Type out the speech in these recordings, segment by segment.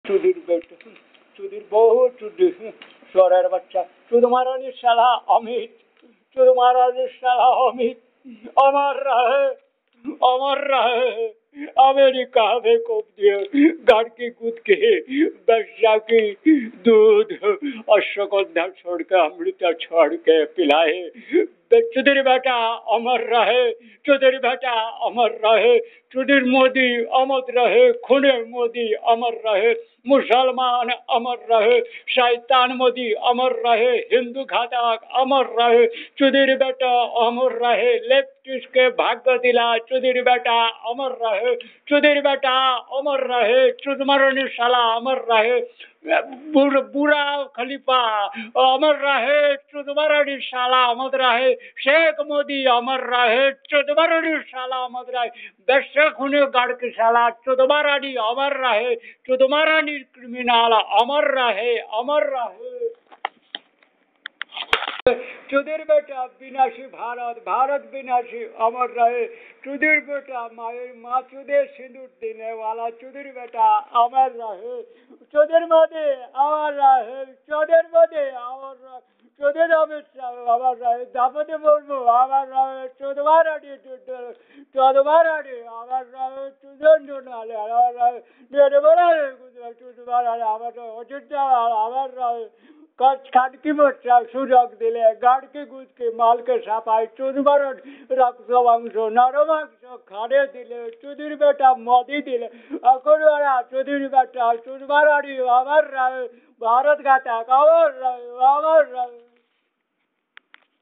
চুদির বেটা, চুদির বহু চুদি, চোরের বাচ্চা, চুদু মারানির শালা অমিত, চুদু মারানির শালা অমিত, अमर रहे अमेरिका में कोप दिए गाड़ की कूद के बच्चा की दूध अश्वगंधा छोड़ के अमृता छोड़ के पिलाए चुदिर बेटा अमर रहे चुदिर बेटा अमर रहे चुदिर मोदी अमर रहे खुने मोदी अमर रहे मुसलमान अमर रहे शैतान मोदी अमर रहे हिंदू घातक अमर रहे चुदिर बेटा अमर रहे लेफ्टिस्ट के भाग्य दिला चुदिर बेटा अमर रहे चुदिर बेटा अमर रहे चुदमरनी साला अमर रहे बुरा खलीफा अमर रहे चुदमरनी साला अमर रहे शेख मोदी अमर रहे चुदमरनी साला अमर रहे बेशक खुने गाड़ की साला चुदमरनी अमर रहे चुदमरनी क्रिमिनल अमर रहे चुदिर बेटा विनाशी भारत भारत विनाशी अमर रहे चुदिर बेटा मायर माँ चुदे सिंदूर देने वाला चुदिर बेटा अमर रहे चुदिर मोदी अमर रहे चुदिर मोदी अमर रहे चुदिर अमित शाह अमर रहे द्रौपदी मुर्मू अमर रहे चुदमारानी अमर रहे चुदन जोनाले अमर रहे निर्मला चुदमारानी अमर रहे अयोध्या अमर रहे खाटकी बच्चा सुजग दिले गाड़ के गुज के माल के सापाई चुदमर रक्त मांस नरमांस खाने दिले चुदिर बेटा मोदी दिले अकुरवारा चुदिर बेटा चुदमरानी अमर रहे भारत घातक अमर रहे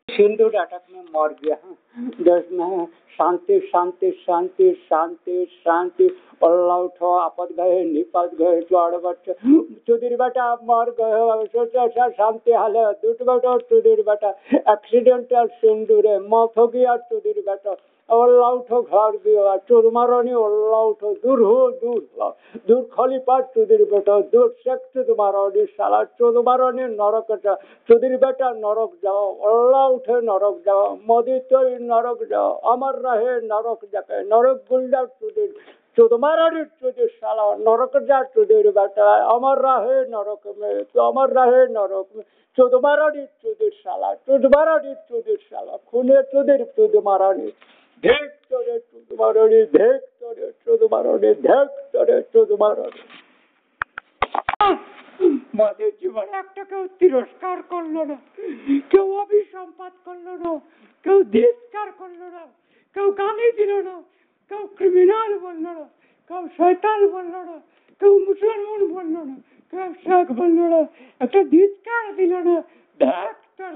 सिंधु अटक में मर गया देश में शांति शांति शांति शांति शांति अल्लाह उठो आपद गए निपद गए जोड़ बच्चे चुदिर बेटा मर गए सोचा शांति हाल है दूट बेटा चुदिर बेटा एक्सीडेंटल सिंधुरे मौत हो गया चुदिर बेटा अल्लाह उठो घर दिया चुरमारानी अल्लाह उठो दूर हो दूर खलीफा चुदिर बेटा दूर शेख चुदमारानी साला चुदमारानी नरक जा चुदिर बेटा नरक जाओ अल्लाह उठे नरक जाओ मोदी तो नरक जाओ अमर रहे नरक जाके नरक गुलजार चुदिर चुदमारानी चुदिर साला नरक जा चुदिर बेटा अमर रहे नरक में तो अमर रहे नरक में चुदमारानी चुदिर साला खूने चुदिर चुदमारानी देख तोरे चुदमारानी देख तोरे चुदमारानी देख तोरे चुदमारानी মাদের জীবনে একটা কেউ তিরস্কার করলো না কেউ অভিসম্পাত করলো না কেউ তিরস্কার করলো না কেউ গালি দিল না কেউ ক্রিমিনাল বললো না কেউ শয়তান বললো না কেউ মুসলমান বললো না কেউ শেখ বললো না একটা তিরস্কার দিল না দেখ তোর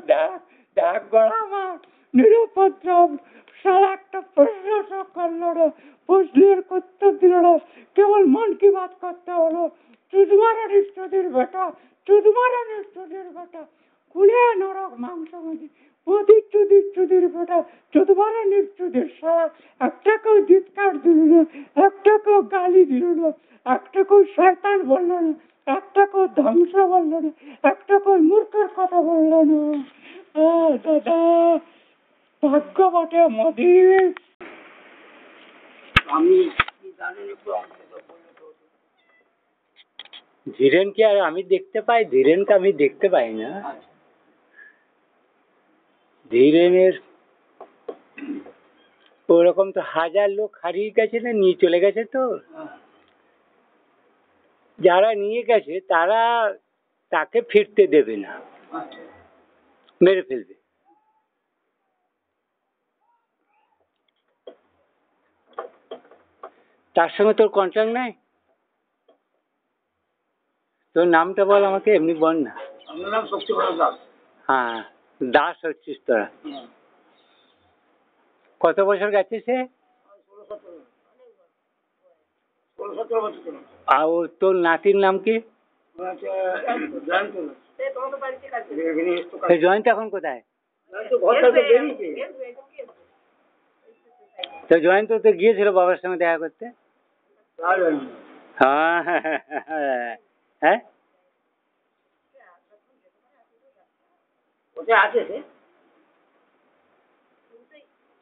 দেখ গড়া আমার নিরুপদ্রব সারা একটা প্রশ্ন করলো না প্রশ্নের উত্তর দিল না কেবল মন কি বাত করতে হলো চুদমারানির চুদির বেটা খুলে নরক মাংস মোদি চুদির বেটা চুদমারানির চুদির সারা একটা কেউ ধিৎকার দিল না একটা কেউ গালি দিল না একটা কেউ শয়তান বলল না একটা কেউ ধ্বংস বলল না একটা কেউ মূর্খের কথা বলল না দাদা ভাগ্য বটে মোদি আমি ধীরেন কি আর আমি দেখতে পাই ধীরেনকে আমি দেখতে পাই না ধীরেনের ওরকম তো হাজার লোক হারিয়ে গেছে না নিয়ে চলে গেছে তো যারা নিয়ে গেছে তারা তাকে ফিরতে দেবে না মেরে ফেলবে তার সঙ্গে তোর কন্ট্রাক্ট নাই তোর নামটা বল আমাকে এমনি বল না হ্যাঁ দাস হচ্ছিস তোরা কত বছর গেছে সে আর তোর নাতির নাম কি জয়ন্ত এখন কোথায় তো জয়ন্ত তো গিয়েছিল বাবার সঙ্গে দেখা করতে হ্যাঁ হ্যাঁ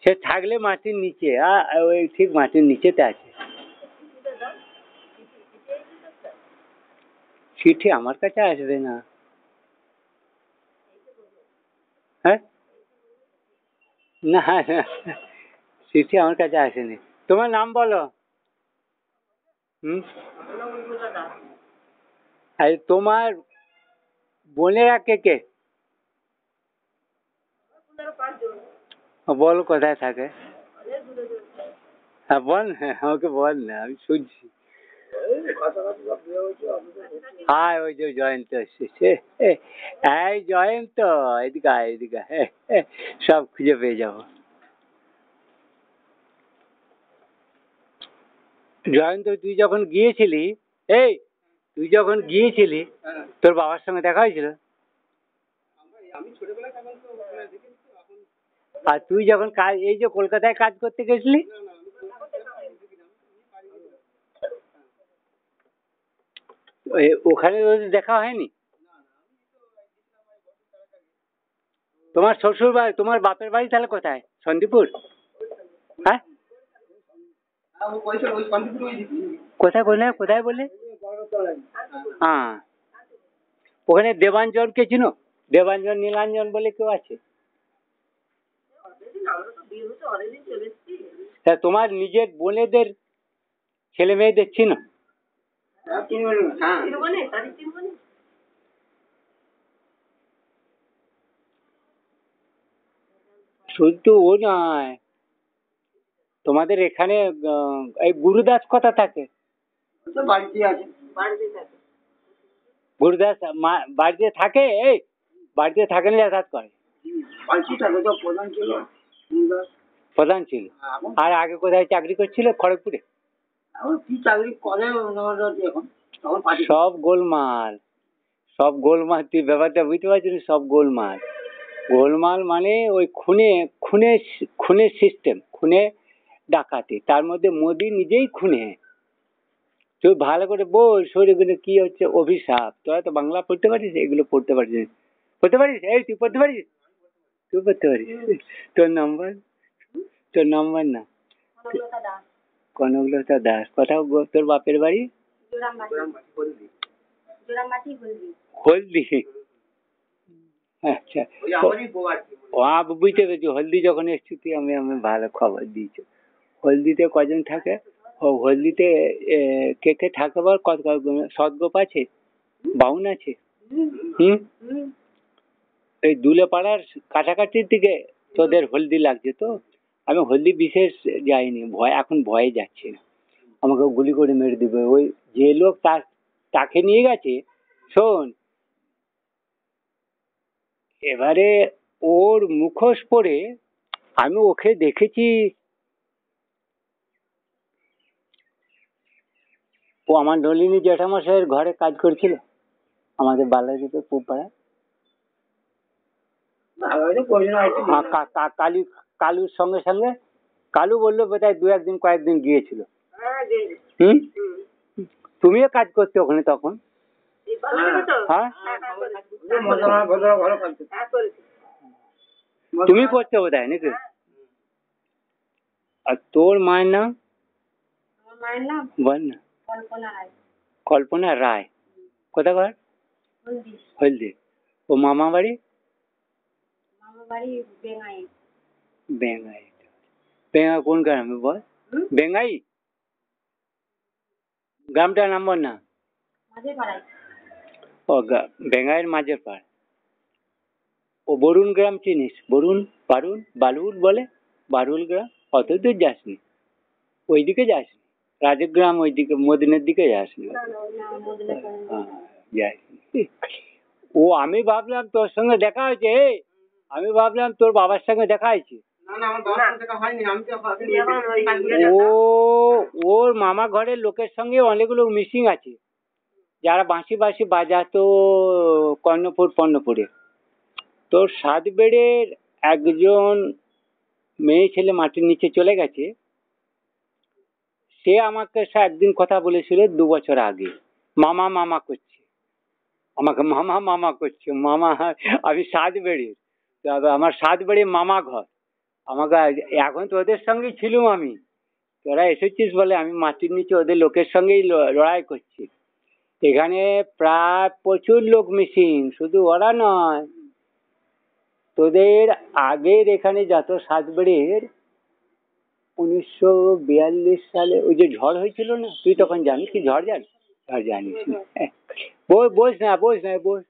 সে থাকলে মাটির নিচে ওই ঠিক মাটির নিচেতে আছে চিঠি আমার কাছে আসবে না। হ্যাঁ, না না, চিঠি আমার কাছে আসেনি। তোমার নাম বলো। আর তোমার বোনেরা কে কে? বল কোথায় থাকে। হ্যাঁ বল, আমাকে বল না, আমি শুনছি। হ্যাঁ, ওই যে জয়ন্ত এসেছে। এই জয়ন্ত, এদিকে আয়, এদিকে আয়। সব খুঁজে পেয়ে যাবো। জয়ন্ত, তুই যখন গিয়েছিলি, এই তুই যখন গিয়েছিলি তোর বাবার সঙ্গে দেখা হয়েছিল? আর তুই যখন কাজ, এই যে কলকাতায় কাজ করতে গেছিলি, ওখানে ওদের দেখা হয়নি? তোমার শ্বশুর বাড়ি, তোমার বাপের বাড়ি তাহলে কোথায়? সন্দীপুর? হ্যাঁ, কোথায় বললে, কোথায় বললে? হ্যাঁ, ওখানে দেবাঞ্জনকে চিনো? দেবাঞ্জন, নীলাঞ্জন বলে কেউ আছে? তা তোমার নিজের বোনেদের ছেলে মেয়েদের চিনো? শুধু ও নয়, তোমাদের এখানে এই গুরুদাস কথা থাকে? গুরুদাস বাড়িতে থাকে? এই বাড়িতে থাকে না, যাতায়াত করে? প্রধান ছিল। আর আগে কোথায় চাকরি করছিল? খড়গপুরে? কি চাকরি করে এখন? সব গোলমাল, সব গোলমাল। তুই ব্যাপারটা বুঝতে পারছিস? সব গোলমাল। গোলমাল মানে ওই খুনে খুনে খুনের সিস্টেম, খুনে ডাকাতি, তার মধ্যে মোদি নিজেই খুনে। তুই ভালো করে বল শরীরগুলো কি হচ্ছে, অভিশাপ। তোরা তো বাংলা পড়তে পারিস, এগুলো পড়তে পারিস? পড়তে পারিস? এই তুই পড়তে পারিস? তুই পড়তে পারিস? তোর নাম্বার, তোর নাম্বার না? কনকলতা দাস। কোথাও তোর বাপের বাড়ি? হলদি। আচ্ছা, বুঝতে পেরেছি। হলদি যখন এসছি তুই, আমি ভালো খবর দিয়েছি। হলদিতে কজন থাকে? ও হলদিতে কে কে থাকে বল? কত সদগোপ আছে, বাউন আছে। এই দুলে পাড়ার কাছাকাছির দিকে তোদের হলদি লাগছে তো? আমি হলদি বিশেষ যাইনি, ভয়, এখন ভয়ে যাচ্ছি না, আমাকে গুলি করে মেরে দিবে। ওই যে লোক তাকে নিয়ে গেছে, শোন, এবারে ওর মুখোশ পরে আমি ওকে দেখেছি। ও আমার নলিনী জ্যাঠামশাইয়ের ঘরে কাজ করছিল, আমাদের বালাজীতে পুপাড়া। কালুর সঙ্গে সঙ্গে কালু বললো বোধহয় দু একদিন কয়েকদিন গিয়েছিল। তুমিও কাজ করতে ওখানে তখন? হ্যাঁ, তুমি করতে বোধহয় নাকি? আর তোর মায়ের নাম? বল না। কল্পনা রায়। কোথাকার? হলদি। ও মামা বাড়ি? বেঙ্গাই। বেঙ্গা কোন গ্রামে বল? বেঙ্গাই গ্রামটার নাম বল না। ও বেঙ্গাইয়ের মাঝের পাড়। ও বরুণ গ্রাম চিনিস? বরুণ, বারুণ, বালুর বলে, বারুল গ্রাম। অত দূর যাসনি, ওইদিকে যাসনি, রাজগ্রাম ওইদিকে মদিনের দিকে যাসনি। যাসনি। ও আমি ভাবলাম তোর সঙ্গে দেখা হয়েছে, আমি ভাবলাম তোর বাবার সঙ্গে দেখা হয়েছে। ও ওর মামা ঘরের লোকের সঙ্গে অনেকগুলো মিসিং আছে, যারা বাঁশি বাঁশি বাজাতো কর্ণপুরে। তোর সাত বেড়ের একজন মেয়ে ছেলে মাটির নিচে চলে গেছে, সে আমাকে একদিন কথা বলেছিল 2 বছর আগে, মামা মামা করছে আমাকে, মামা মামা করছে। মামা, আমি সাত বেড়ের, আমার সাত বেড়ে মামা ঘর আমাকে। এখন তো ওদের সঙ্গেই ছিলুম আমি, তোরা এসেছিস বলে আমি মাটির নিচে ওদের লোকের সঙ্গেই লড়াই করছি। এখানে প্রায় প্রচুর লোক মিসিং, শুধু ওরা নয়, তোদের আগের এখানে যত সাতবাড়ির 1942 সালে ওই যে ঝড় হয়েছিল না, তুই তখন জানিস কি ঝড় জানিস? ঝড় জানিস না? বস না এখানে বস।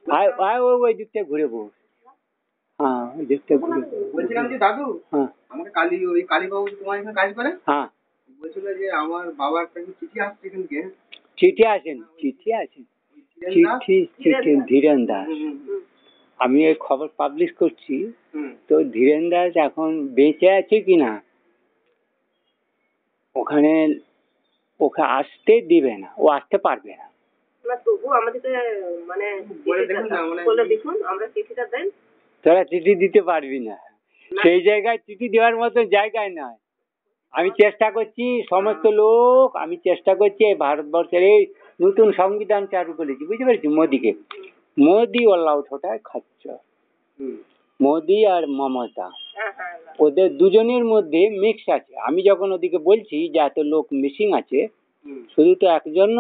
আয় আয়, ওই দিকটা ঘুরে বস। হ্যাঁ, ওই দিকটা ঘুরে। বলছিলাম যে দাদু, হ্যাঁ, আমাকে কালীবাবু তোমার এখানে কাজ করে, হ্যাঁ, বলছিল যে আমার বাবার একটা চিঠি আসছে কিন্তু। চিঠি আছেন চিঠি ধীরেন দাস। আমি এই খবর পাবলিশ করছি, তো ধীরেন দাস এখন বেঁচে আছে কিনা ওখানে ওকে আসতে দিবে না, ও আসতে পারবে না। তবু আমাদেরকে মানে দেখুন, আমরা চিঠিটা দেন। তোরা চিঠি দিতে পারবি না, সেই জায়গায় চিঠি দেওয়ার মতো জায়গায় নয়। আমি চেষ্টা করছি সমস্ত লোক, আমি চেষ্টা করছি এই ভারতবর্ষের এই নতুন সংবিধান চালু করেছি, বুঝতে পেরেছি? মোদি অলআউট ওটাই খাচ্ছে। মোদি আর মমতা, ওদের দুজনের মধ্যে মিক্স আছে। আমি যখন ওদিকে বলছি যে এত লোক মিসিং আছে, শুধু তো একজন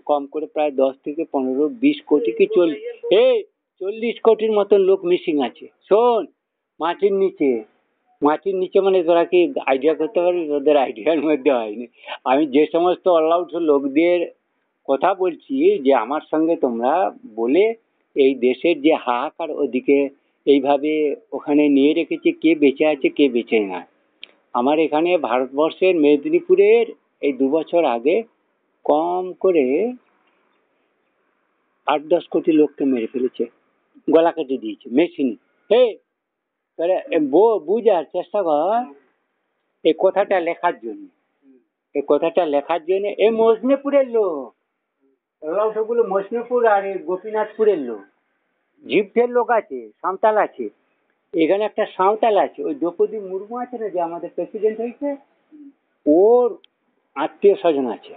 কম করে প্রায় 10 থেকে 15 20 কোটি কি 40 কোটির মতন লোক মিসিং আছে। শোন, মাটির নিচে মানে তোরা কি আইডিয়া করতে পারবি? ওদের আইডিয়ার মধ্যে হয়নি। আমি যে সমস্ত অলআউট লোকদের কথা বলছি যে আমার সঙ্গে তোমরা বলে এই দেশের যে হাহাকার ওদিকে এইভাবে ওখানে নিয়ে রেখেছে, কে বেঁচে আছে কে বেঁচে না। আমার এখানে ভারতবর্ষের মেদিনীপুরের এই 2 বছর আগে কম করে 8-10 কোটি লোককে মেরে ফেলেছে, গলা কেটে দিয়েছে মেশিন। বুঝার চেষ্টা কর এই কথাটা লেখার জন্য। এই মজনেপুরের লোক, ওগুলো মজনেপুর আর এই গোপীনাথপুরের লোক। জিপ্টের লোক আছে, সাঁওতাল আছে, এখানে একটা সাঁওতাল আছে, ওই দ্রৌপদী মুর্মু আছে না যে আমাদের প্রেসিডেন্ট হয়েছে, ওর আত্মীয় স্বজন আছে।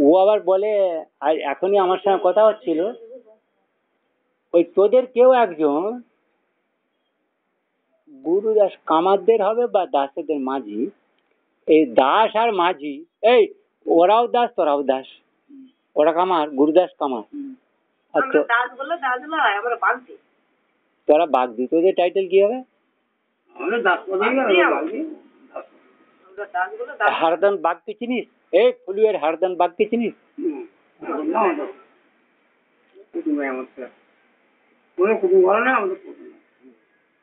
ও আবার বলে, আর এখনই আমার সঙ্গে কথা হচ্ছিল, ওই তোদের কেউ একজন গুরুদাস কামারদের হবে বা দাসেদের মাঝি, এই দাস আর মাঝি, এই ওরাও দাস তোরাও দাস, ওরা কামার, গুরুদাস কামার। তোরা বাগদি, তোদের টাইটেল কি হবে? হারদান বাগকে চিনিস? এই ফুলুয়ের হারদান বাগকে চিনিস?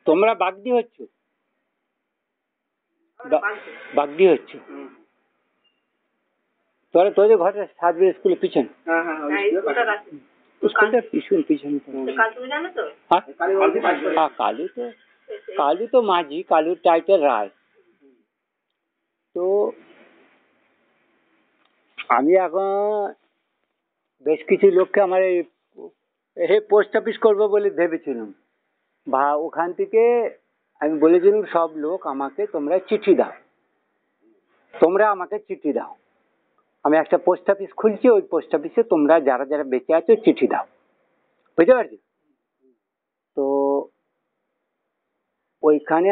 তোমরা বাগদি হচ্ছ, তোরা তোদের ঘরে সাতবের স্কুলের পিছনে, স্কুলটা পিছনে। কালু তো মাঝি, কালুর টাইটেল রায়। তো আমি এখন বেশ কিছু লোককে আমার এই পোস্ট অফিস করবো বলে ভেবেছিলাম, বা ওখান থেকে আমি বলেছিলাম সব লোক আমাকে তোমরা আমাকে চিঠি দাও। আমি একটা পোস্ট অফিস খুলছি, ওই পোস্ট অফিসে তোমরা যারা যারা বেঁচে আছো চিঠি দাও, বুঝতে পারছি? তো ওইখানে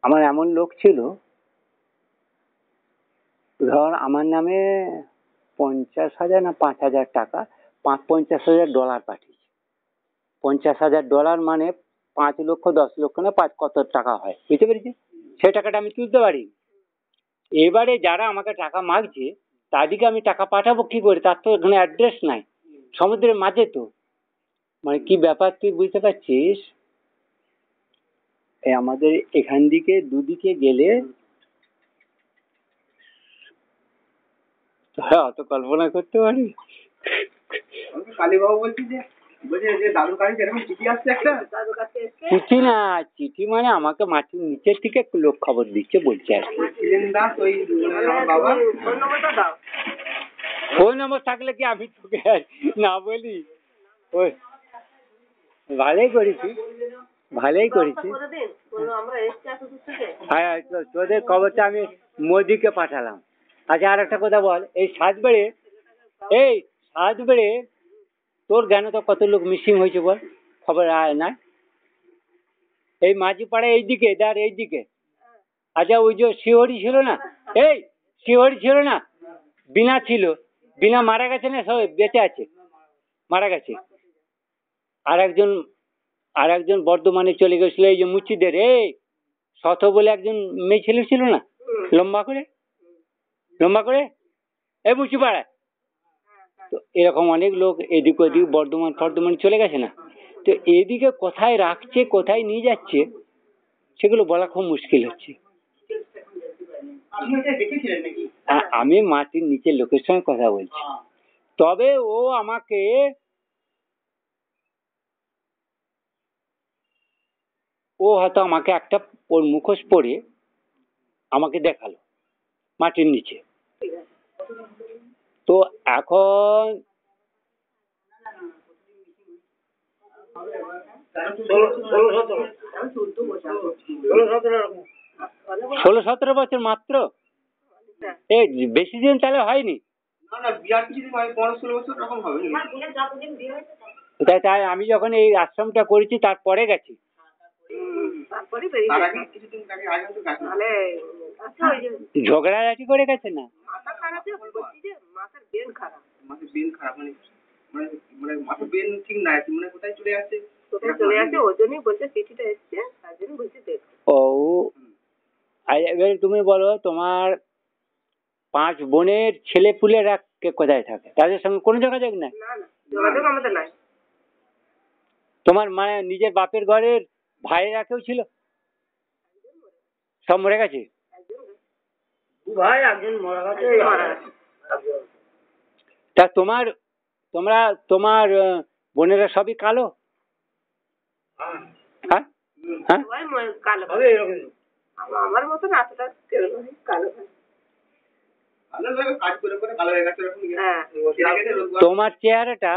আমার এমন লোক ছিল, ধর আমার নামে 50,000 না 5,000 টাকা, $50,000 পাঠিয়েছে। $50,000 মানে 5 লক্ষ 10 লক্ষ না 5 কত টাকা হয়, বুঝতে পেরেছি? সেই টাকাটা আমি তুলতে পারি। এবারে যারা আমাকে টাকা মাগছে তাদেরকে আমি টাকা পাঠাবো কি করে? তার তো এখানে অ্যাড্রেস নাই, সমুদ্রের মাঝে তো, মানে কি ব্যাপার তুই বুঝতে পারছিস? আমাদের এখান দিকে দুদিকে গেলে হ্যাঁ, অত কল্পনা করতে পারি। কালীবাবু বলছি যে দাদুর কাছে এরকম চিঠি আসছে একটা। চিঠি না, চিঠি মানে আমাকে মাটির নিচের থেকে লোক খবর দিচ্ছে, বলছে আর ফোন নম্বর থাকলে কি আমি তোকে না বলি? ওই ভালোই করেছি। হ্যাঁ, তোদের খবরটা আমি মোদিকে পাঠালাম। আচ্ছা, আর একটা কথা বল, এই সাতবেড়ে তোর জ্ঞানে তো কত লোক মিসিং হয়েছে বল, খবর না? এই মাঝিপাড়া এইদিকে আচ্ছা, ওই যে শিহরি ছিল না, বিনা ছিল, বিনা মারা গেছে না, সব বেঁচে আছে, মারা গেছে। আর একজন বর্ধমানে চলে গেছিল, এই যে মুচিদের শত বলে একজন মেয়ে ছেলে ছিল না, লম্বা করে এই মুচি পাড়ায়। তো এরকম অনেক লোক এদিক ওদিক বর্ধমান চলে গেছে না, তো এদিকে কোথায় রাখছে, কোথায় নিয়ে যাচ্ছে, সেগুলো বলা খুব মুশকিল হচ্ছে। আমি মাটির নিচের লোকের সঙ্গে কথা বলছি, তবে ও আমাকে হয়তো আমাকে একটা ওর মুখোশ পরে আমাকে দেখালো মাটির নিচে। তো এখন 16-17 বছর মাত্র, বেশি দিন তাহলে হয়নি। তাই আমি যখন এই আশ্রমটা করেছি তারপরে গেছি। ঝগড়াঝাটি করে গেছে না, এবারে তুমি বলো, তোমার 5 বোনের ছেলে পুলেরা কোথায় থাকে? তাদের সঙ্গে কোনো যোগাযোগ নাই? তোমার মানে নিজের বাপের ঘরের ভাইয়েরা কেউ ছিল? সব মরে গেছে। তা তোমার বোনেরা সবই কালো? হ্যাঁ, আমার মতন এতটা কালো। তোমার চেহারাটা